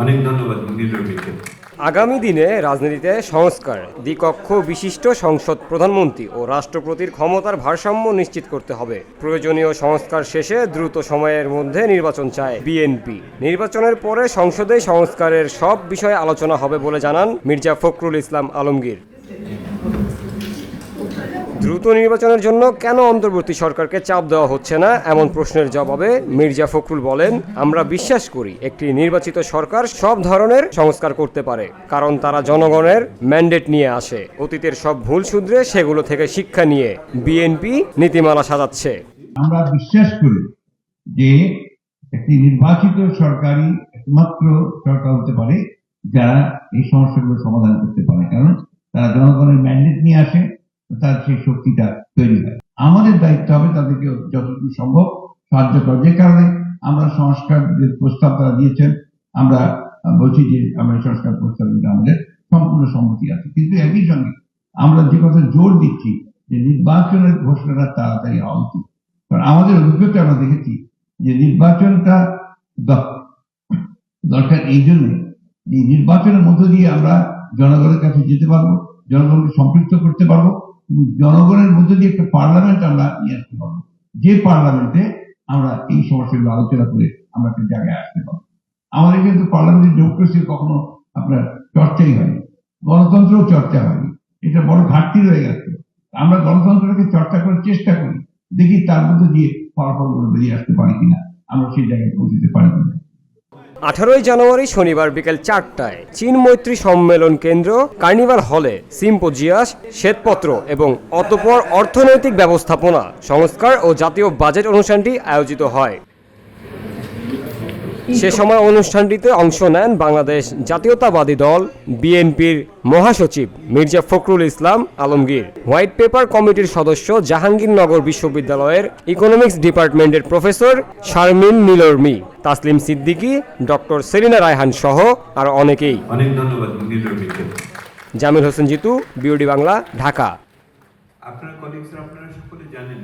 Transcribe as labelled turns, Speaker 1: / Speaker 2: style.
Speaker 1: অনেক ধন্যবাদ নীলর মিকে।
Speaker 2: আগামী দিনে রাজনীতিতে সংস্কার, দ্বিকক্ষ বিশিষ্ট সংসদ প্রধানমন্ত্রী ও রাষ্ট্রপতির ক্ষমতার ভারসাম্য নিশ্চিত করতে হবে। প্রয়োজনীয় সংস্কার শেষে দ্রুত সময়ের মধ্যে নির্বাচন চায় বিএনপি। নির্বাচনের পরে সংসদে সংস্কারের সব বিষয়ে আলোচনা হবে বলে জানান মির্জা ফখরুল ইসলাম আলমগীর। দ্রুত নির্বাচনের জন্য কেন অন্তর্বর্তী সরকারকে চাপ দেওয়া হচ্ছে না এমন প্রশ্নের জবাবে মির্জা ফখরুল বলেন, আমরা বিশ্বাস করি একটি নির্বাচিত সরকার সব ধরনের সংস্কার করতে পারে, কারণ তারা জনগণের ম্যান্ডেট নিয়ে আসে। অতীতের সব ভুল শুধরে সেগুলো থেকে শিক্ষা নিয়ে বিএনপি নীতিমালা সাজাচ্ছে।
Speaker 3: আমরা বিশ্বাস করি যে একটি নির্বাচিত সরকারই একমাত্র সরকার হতে পারে যারা এই সমস্যাগুলো সমাধান করতে পারে, কারণ তারা জনগণের ম্যান্ডেট নিয়ে আসে, তার সেই শক্তিটা তৈরি হয়। আমাদের দায়িত্ব হবে তাদেরকে যতটুকু সম্ভব সাহায্য করা। যে কারণে আমরা সংস্কার যে প্রস্তাব তারা দিয়েছেন, আমরা বলছি যে আমরা সংস্কার প্রস্তাবে আমাদের সম্পূর্ণ সম্মতি আছে, কিন্তু একই সঙ্গে আমরা যে কথা জোর দিচ্ছি যে নির্বাচনের ঘোষণাটা তাড়াতাড়ি হওয়া উচিত। কারণ আমাদের অভিজ্ঞতা আমরা দেখেছি যে নির্বাচনটা দরকার এই জন্য যে নির্বাচনের মধ্য দিয়ে আমরা জনগণের কাছে যেতে পারবো, জনগণকে সম্পৃক্ত করতে পারবো, জনগণের মধ্যে দিয়ে একটা পার্লামেন্ট আমরা নিয়ে আসতে পারবো, যে পার্লামেন্টে আমরা এই সমস্যাগুলো আলোচনা করে আমরা একটা জায়গায় আসতে পারবো। আমাদের কিন্তু পার্লামেন্টের ডেমোক্রেসি কখনো আপনার চর্চাই হয়নি, গণতন্ত্রও চর্চা হয়নি, এটা বড় ঘাটতি রয়ে গেছে। আমরা গণতন্ত্রকে চর্চা করার চেষ্টা করি, দেখি তার মধ্যে দিয়ে ফলাফলগুলো বেরিয়ে আসতে পারি কিনা, আমরা সেই জায়গায় পৌঁছতে পারি কিনা।
Speaker 2: 18 জানুয়ারি শনিবার বিকেল 4টায় চীন মৈত্রী সম্মেলন কেন্দ্র কার্নিভাল হলে সিম্পোজিয়াস, শ্বেতপত্র এবং অতঃপর অর্থনৈতিক ব্যবস্থাপনা, সংস্কার ও জাতীয় বাজেট অনুষ্ঠানটি আয়োজিত হয়। সে সময় অনুষ্ঠানটিতে অংশ নেন বাংলাদেশ জাতীয়তাবাদী দল বিএনপির মহাসচিব মির্জা ফখরুল ইসলাম আলমগীর, হোয়াইট পেপার কমিটির সদস্য জাহাঙ্গীরনগর বিশ্ববিদ্যালয়ের ইকোনমিক্স ডিপার্টমেন্টের প্রফেসর শারমিন নীলর, তাসলিম সিদ্দিকী, ডক্টর সেলিনা রায়হান সহ আরো অনেকেই।
Speaker 1: অনেক ধন্যবাদ নীলর মিকে।
Speaker 2: জামিল হোসেন জিতু, বিওডি বাংলা, ঢাকা।
Speaker 1: আপনার কলিগসরা আপনারা সকলে জানেন